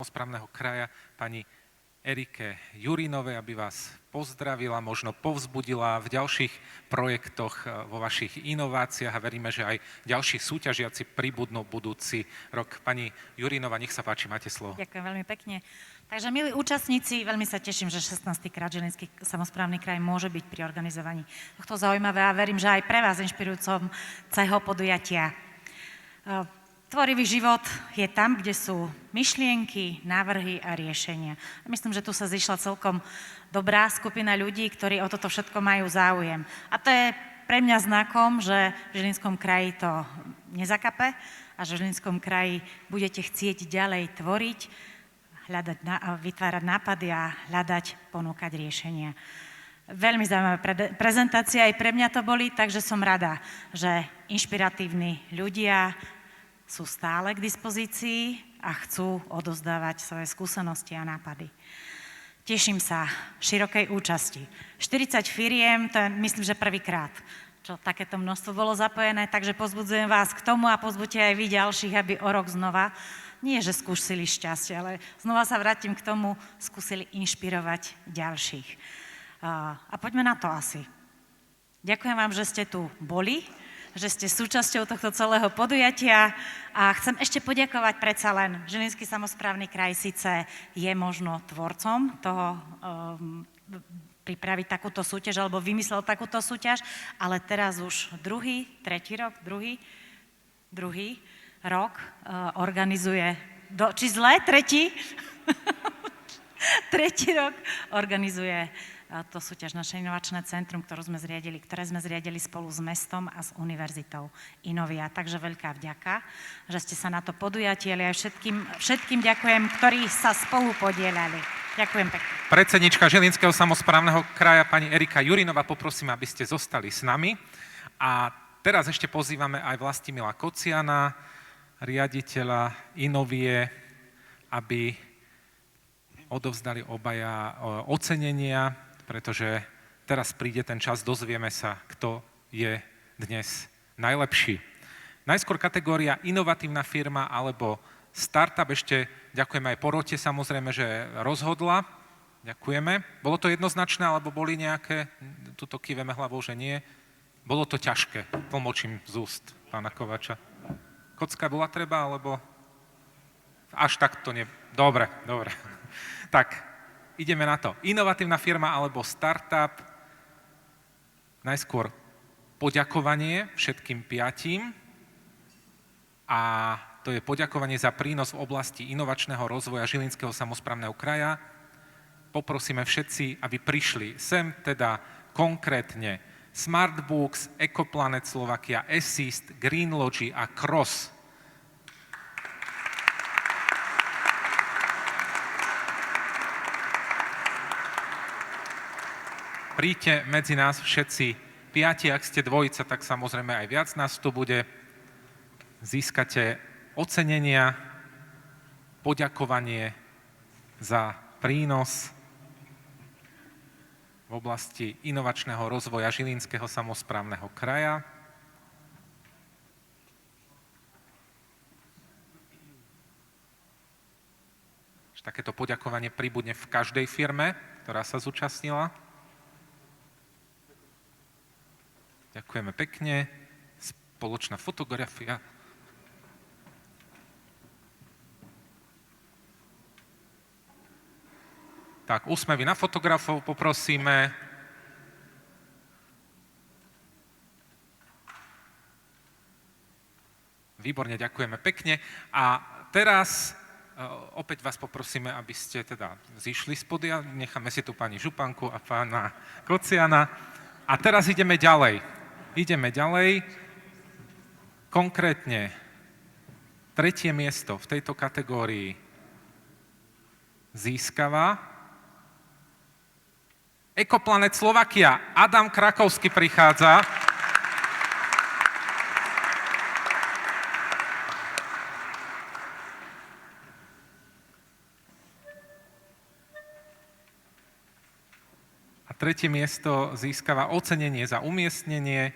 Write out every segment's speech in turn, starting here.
samosprávneho kraja, pani Erike Jurinovej, aby vás pozdravila, možno povzbudila v ďalších projektoch, vo vašich inováciách a veríme, že aj ďalší súťažiaci pribudnú budúci rok. Pani Jurinova, nech sa páči, máte slovo. Ďakujem veľmi pekne. Takže, milí účastníci, veľmi sa teším, že 16. krát Žilinský samosprávny kraj môže byť pri organizovaní tohto zaujímavé a verím, že aj pre vás inšpirujúceho podujatia. Tvorivý život je tam, kde sú myšlienky, návrhy a riešenia. Myslím, že tu sa zišla celkom dobrá skupina ľudí, ktorí o toto všetko majú záujem. A to je pre mňa znakom, že v Žilinskom kraji to nezakape a že v Žilinskom kraji budete chcieť ďalej tvoriť, vytvárať nápady a hľadať, ponúkať riešenia. Veľmi zaujímavé prezentácie aj pre mňa to boli, takže som rada, že inšpiratívni ľudia sú stále k dispozícii a chcú odovzdávať svoje skúsenosti a nápady. Teším sa širokej účasti. 40 firiem, to je, myslím, že prvýkrát, čo takéto množstvo bolo zapojené, takže pozbudzujem vás k tomu a pozbuďte aj vy ďalších, aby o rok znova, nie že skúsili šťastie, ale znova sa vrátim k tomu, skúsili inšpirovať ďalších. A poďme na to asi. Ďakujem vám, že ste tu boli, že ste súčasťou tohto celého podujatia a chcem ešte poďakovať predsa len. Žilinský samosprávny kraj síce je možno tvorcom toho pripraviť takúto súťaž alebo vymyslel takúto súťaž, ale teraz už druhý rok organizuje, či zle? Tretí? Tretí rok organizuje to súťaž naše inovačné centrum, ktoré sme zriadili spolu s mestom a s univerzitou Inovia. Takže veľká vďaka, že ste sa na to podujatili a všetkým ďakujem, ktorí sa spolu podieľali. Ďakujem pekne. Predsednička Žilinského samosprávneho kraja, pani Erika Jurinova, poprosím, aby ste zostali s nami. A teraz ešte pozývame aj Vlastimila Kociana, riaditeľa Inovie, aby odovzdali obaja ocenenia, pretože teraz príde ten čas, dozvieme sa, kto je dnes najlepší. Najskôr kategória inovatívna firma alebo startup. Ešte ďakujeme aj porote, samozrejme, že rozhodla. Ďakujeme. Bolo to jednoznačné, alebo boli nejaké, tuto kýveme hlavou, že nie. Bolo to ťažké, tlmočím z úst pána Kovača. Kocka bola treba, alebo až tak to nie... Dobre. Tak, ideme na to. Inovatívna firma alebo startup. Najskôr poďakovanie všetkým 5. A to je poďakovanie za prínos v oblasti inovačného rozvoja Žilinského samosprávneho kraja. Poprosíme všetci, aby prišli sem, teda konkrétne Smartbooks, Ecoplanet Slovakia, Assist, Greenlogy a Cross. Príďte medzi nás všetci 5, ak ste dvojica, tak samozrejme aj viac nás tu bude. Získate ocenenia, poďakovanie za prínos v oblasti inovačného rozvoja Žilinského samosprávneho kraja. Takéto poďakovanie pribudne v každej firme, ktorá sa zúčastnila. Ďakujeme pekne. Spoločná fotografia. Tak, úsmevy na fotografov poprosíme. Výborne, ďakujeme pekne. A teraz opäť vás poprosíme, aby ste teda zišli z podia. Necháme si tu pani Županku a pána Kociana. A teraz ideme ďalej. Konkrétne 3. miesto v tejto kategórii získava Ecoplanet Slovakia. Adam Krakovský prichádza. A 3. miesto získava ocenenie za umiestnenie,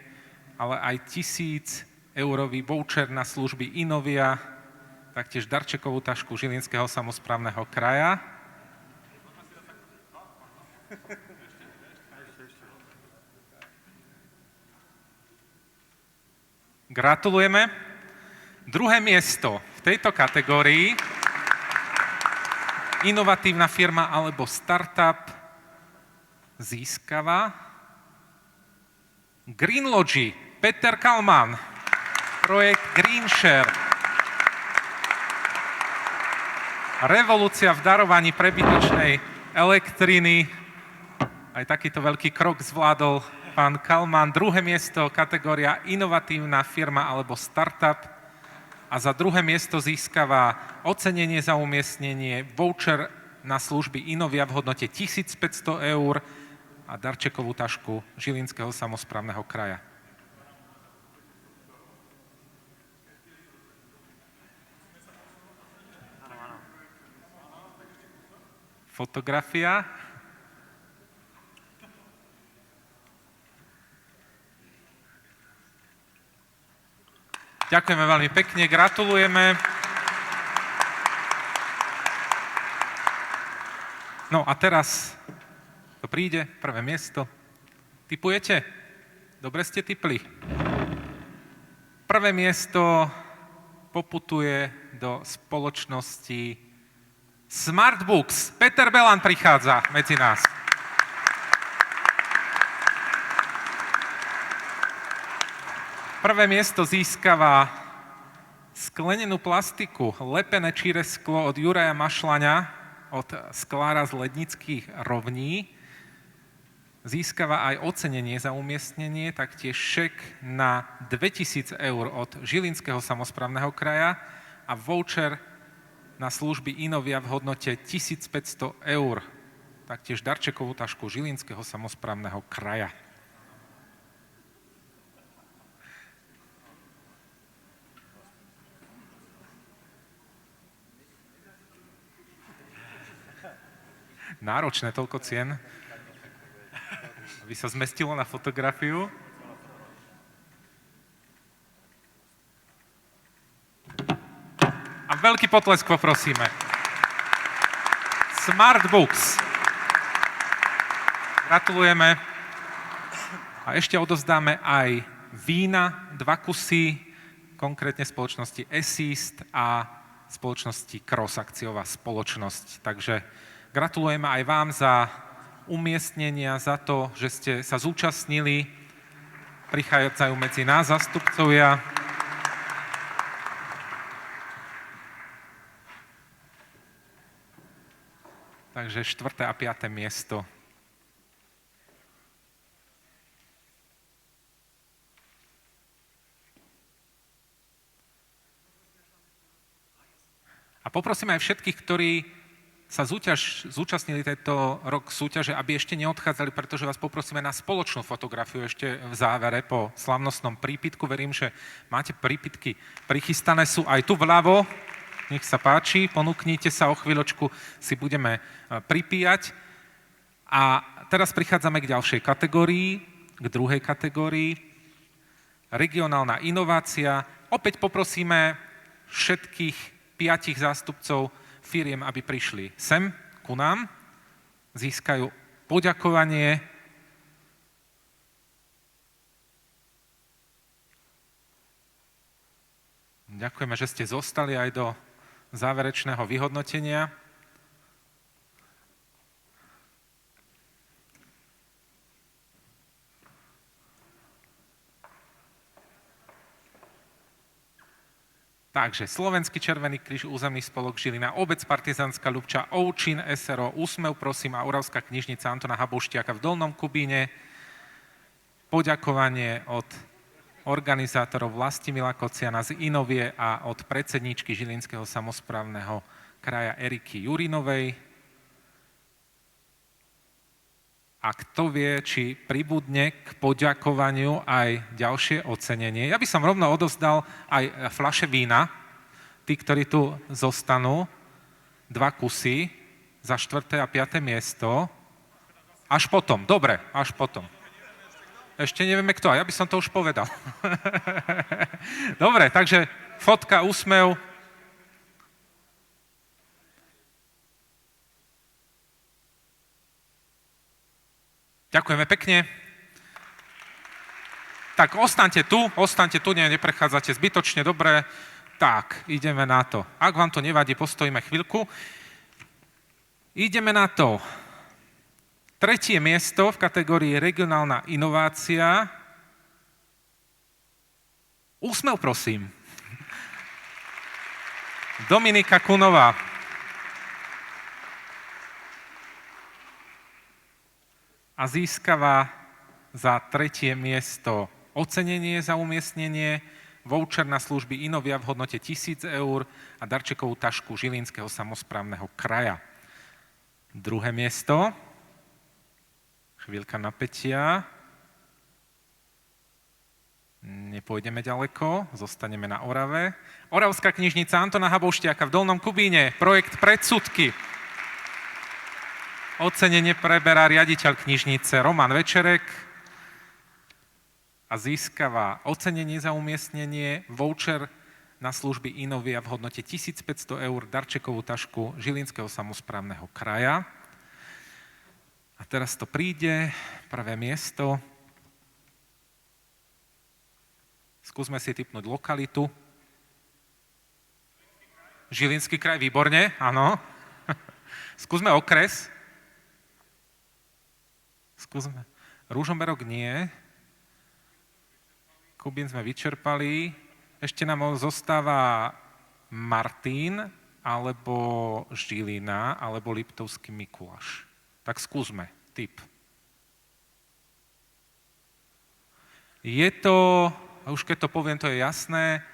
ale aj 1000-eurový voucher na služby Inovia taktiež darčekovú tašku Žilinského samosprávneho kraja. Gratulujeme. Druhé miesto v tejto kategórii, inovatívna firma alebo startup, získava Greenlogy, Peter Kalman, projekt GreenShare. Revolúcia v darovaní prebytočnej elektriny. Aj takýto veľký krok zvládol pán Kalman. Druhé miesto, kategória inovatívna firma alebo startup. A za druhé miesto získava ocenenie za umiestnenie, voucher na služby Inovia v hodnote 1500 eur a darčekovú tašku Žilinského samosprávneho kraja. Fotografia. Ďakujeme veľmi pekne, gratulujeme. No a teraz to príde, prvé miesto. Tipujete? Dobre ste tipli. Prvé miesto poputuje do spoločnosti Smartbooks. Peter Belan prichádza medzi nás. Prvé miesto získava sklenenú plastiku, lepené číre sklo od Juraja Mašľaňa, od sklára z Lednických rovní. Získava aj ocenenie za umiestnenie, taktiež šek na 2000 eur od Žilinského samosprávneho kraja a voucher na služby Inovia v hodnote 1500 eur. Taktiež darčekovú tašku Žilinského samosprávneho kraja. Náročné, toľko cien, aby sa zmestilo na fotografiu. A veľký potlesk poprosíme. Smartbooks. Gratulujeme. A ešte odovzdáme aj vína, 2 kusy, konkrétne spoločnosti Assist a spoločnosti Cross, akciová spoločnosť. Takže gratulujeme aj vám za umiestnenia, za to, že ste sa zúčastnili. Prichádzajú medzi nás zástupcovia. Takže 4. a 5. miesto. A poprosím aj všetkých, ktorí sa zúčastnili tento rok súťaže, aby ešte neodchádzali, pretože vás poprosíme na spoločnú fotografiu ešte v závere po slavnostnom prípitku. Verím, že máte prípitky prichystané, sú aj tu vľavo. Nech sa páči, ponúknite sa, o chvíľočku si budeme pripíjať. A teraz prichádzame k ďalšej kategórii, k druhej kategórii. Regionálna inovácia. Opäť poprosíme všetkých 5 zástupcov firiem, aby prišli sem ku nám, získajú poďakovanie. Ďakujeme, že ste zostali aj do záverečného vyhodnotenia. Takže Slovenský Červený kríž, Územný spolok Žilina, Obec Partizánska Ľubča, Oučin, SRO, Úsmev, prosím, a Oravská knižnica Antona Habouštiaka v Dolnom Kubíne. Poďakovanie od organizátorov Vlastimila Kociana z Inovie a od predsedníčky Žilinského samosprávneho kraja Eriky Jurinovej. A kto vie, či pribudne k poďakovaniu aj ďalšie ocenenie. Ja by som rovno odovzdal aj fľaše vína. Tí, ktorí tu zostanú, 2 kusy za 4. a 5. miesto. Až potom, dobre, až potom. Ešte nevieme kto, a ja by som to už povedal. Dobre, takže fotka, úsmev. Ďakujeme pekne. Tak ostaňte tu, neprechádzate zbytočne, dobre. Tak, ideme na to. Ak vám to nevadí, postojíme chvíľku. Ideme na to. 3. miesto v kategórii regionálna inovácia. Úsmev, prosím. Dominika Kunová. A získava za 3. miesto ocenenie za umiestnenie, voucher na služby Inovia v hodnote 1000 eur a darčekovú tašku Žilinského samosprávneho kraja. 2. miesto. Chvíľka napätia. Nepôjdeme ďaleko, zostaneme na Orave. Oravská knižnica Antona Habouštiaka v Dolnom Kubíne, projekt Predsudky. Ocenenie preberá riaditeľ knižnice Roman Večerek a získava ocenenie za umiestnenie, voucher na služby Inovia v hodnote 1500 eur, darčekovú tašku Žilinského samosprávneho kraja. A teraz to príde, 1. miesto. Skúsme si tipnúť lokalitu. Žilinský kraj, výborne, áno. Skúsme okres. Skúsme. Ružomberok nie. Kubín sme vyčerpali. Ešte nám zostáva Martin, alebo Žilina, alebo Liptovský Mikuláš. Tak skúsme. Tip. Je to, už keď to poviem, to je jasné,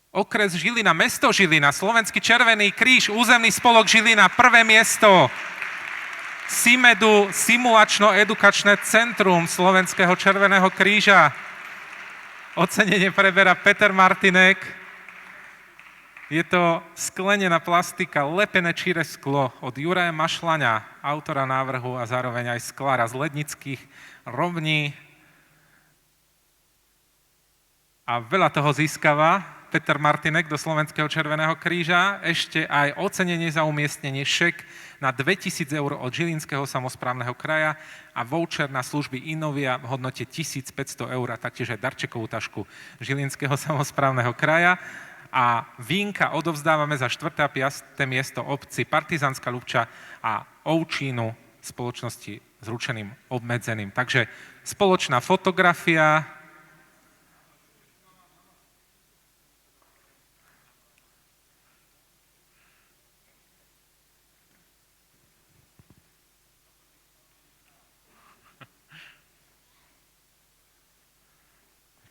okres Žilina, mesto Žilina, Slovenský Červený kríž, územný spolok Žilina, 1. miesto. SIMEDu, Simulačno-edukačné centrum Slovenského Červeného kríža. Ocenenie preberá Peter Martinek. Je to sklenená plastika, lepené číre sklo od Juraja Mašľaňa, autora návrhu a zároveň aj sklára z Lednických Rovní. A veľa toho získava Peter Martinek do Slovenského Červeného kríža. Ešte aj ocenenie za umiestnenie šek na 2000 eur od Žilinského samosprávneho kraja a voucher na služby Inovia v hodnote 1500 eur a taktiež aj darčekovú tašku Žilinského samosprávneho kraja. A vínka odovzdávame za 4. a 5. miesto obci Partizánska Ľupča a Ovčínu spoločnosti s ručeným obmedzeným. Takže spoločná fotografia.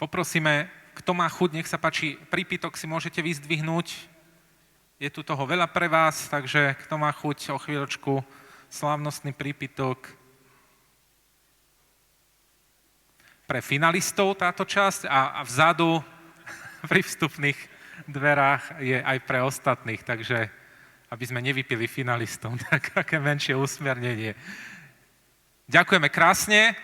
Poprosíme, kto má chuť, nech sa páči, prípitok si môžete vyzdvihnúť. Je tu toho veľa pre vás, takže kto má chuť o chvíľočku, slávnostný prípitok. Pre finalistov táto časť a vzadu pri vstupných dverách je aj pre ostatných, takže aby sme nevypili finalistom, tak aké menšie usmernenie. Ďakujeme krásne.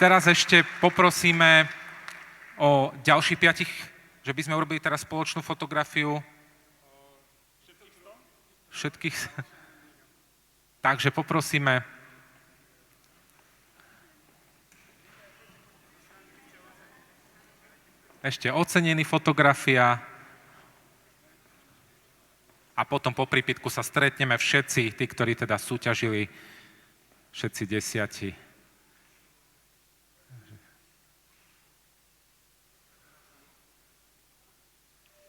Teraz ešte poprosíme o ďalších 5, že by sme urobili teraz spoločnú fotografiu. Všetkých. Takže poprosíme. Ešte ocenený fotografia. A potom po prípitku sa stretneme všetci, tí, ktorí teda súťažili, všetci 10.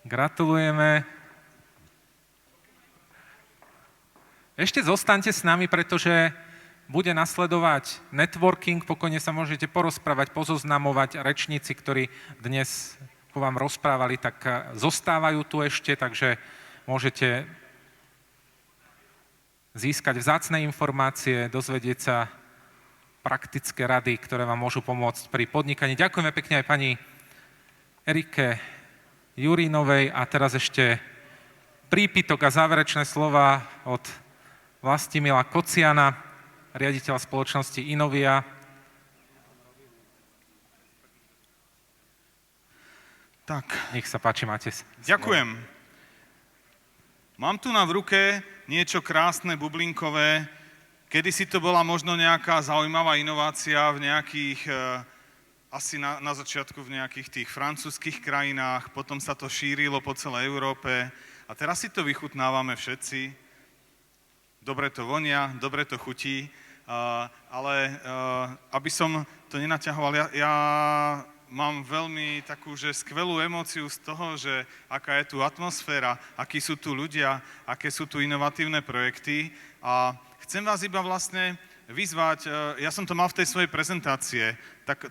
Gratulujeme. Ešte zostaňte s nami, pretože bude nasledovať networking, pokojne sa môžete porozprávať, pozoznamovať. Rečníci, ktorí dnes po vám rozprávali, tak zostávajú tu ešte, takže môžete získať vzácne informácie, dozvedieť sa praktické rady, ktoré vám môžu pomôcť pri podnikaní. Ďakujeme pekne aj pani Erike Jurinovej a teraz ešte prípitok a záverečné slova od Vlastimila Kociana, riaditeľa spoločnosti Inovia. Tak. Nech sa páči, máte. Ďakujem. Mám tu v ruke niečo krásne, bublinkové. Kedysi to bola možno nejaká zaujímavá inovácia v nejakých, asi na začiatku v nejakých tých francúzskych krajinách, potom sa to šírilo po celej Európe a teraz si to vychutnávame všetci. Dobre to vonia, dobre to chutí, ale aby som to nenaťahoval, ja mám veľmi takú, že skvelú emóciu z toho, že aká je tu atmosféra, akí sú tu ľudia, aké sú tu inovatívne projekty a chcem vás iba vlastne vyzvať, ja som to mal v tej svojej prezentácie,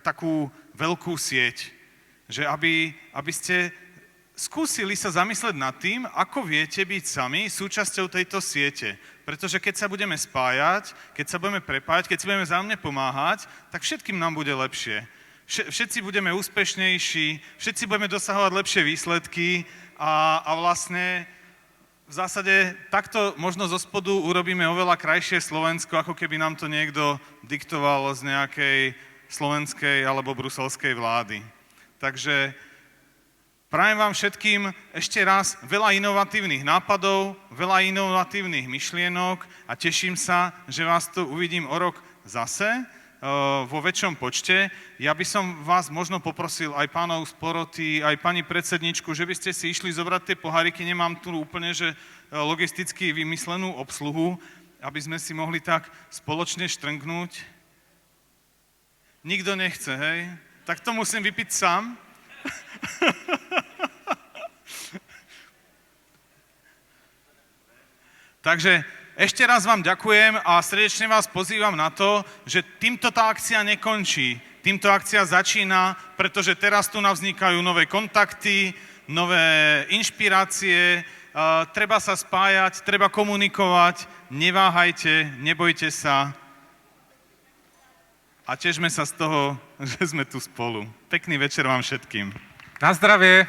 takú veľkú sieť, že aby ste skúsili sa zamysleť nad tým, ako viete byť sami súčasťou tejto siete. Pretože keď sa budeme spájať, keď sa budeme prepájať, keď si budeme vzájomne pomáhať, tak všetkým nám bude lepšie. Všetci budeme úspešnejší, všetci budeme dosahovať lepšie výsledky a vlastne v zásade takto možno zo spodu urobíme oveľa krajšie Slovensko, ako keby nám to niekto diktoval z nejakej slovenskej alebo bruselskej vlády. Takže prajem vám všetkým ešte raz veľa inovatívnych nápadov, veľa inovatívnych myšlienok a teším sa, že vás tu uvidím o rok zase vo väčšom počte. Ja by som vás možno poprosil aj pánov z poroty, aj pani predsedničku, že by ste si išli zobrať tie poháriky. Nemám tu úplne že logisticky vymyslenú obsluhu, aby sme si mohli tak spoločne štrngnúť. Nikto nechce, hej? Tak to musím vypiť sám. Takže ešte raz vám ďakujem a srdečne vás pozývam na to, že týmto tá akcia nekončí. Týmto akcia začína, pretože teraz tu navznikajú nové kontakty, nové inšpirácie, treba sa spájať, treba komunikovať, neváhajte, nebojte sa a tešme sa z toho, že sme tu spolu. Pekný večer vám všetkým. Na zdravie.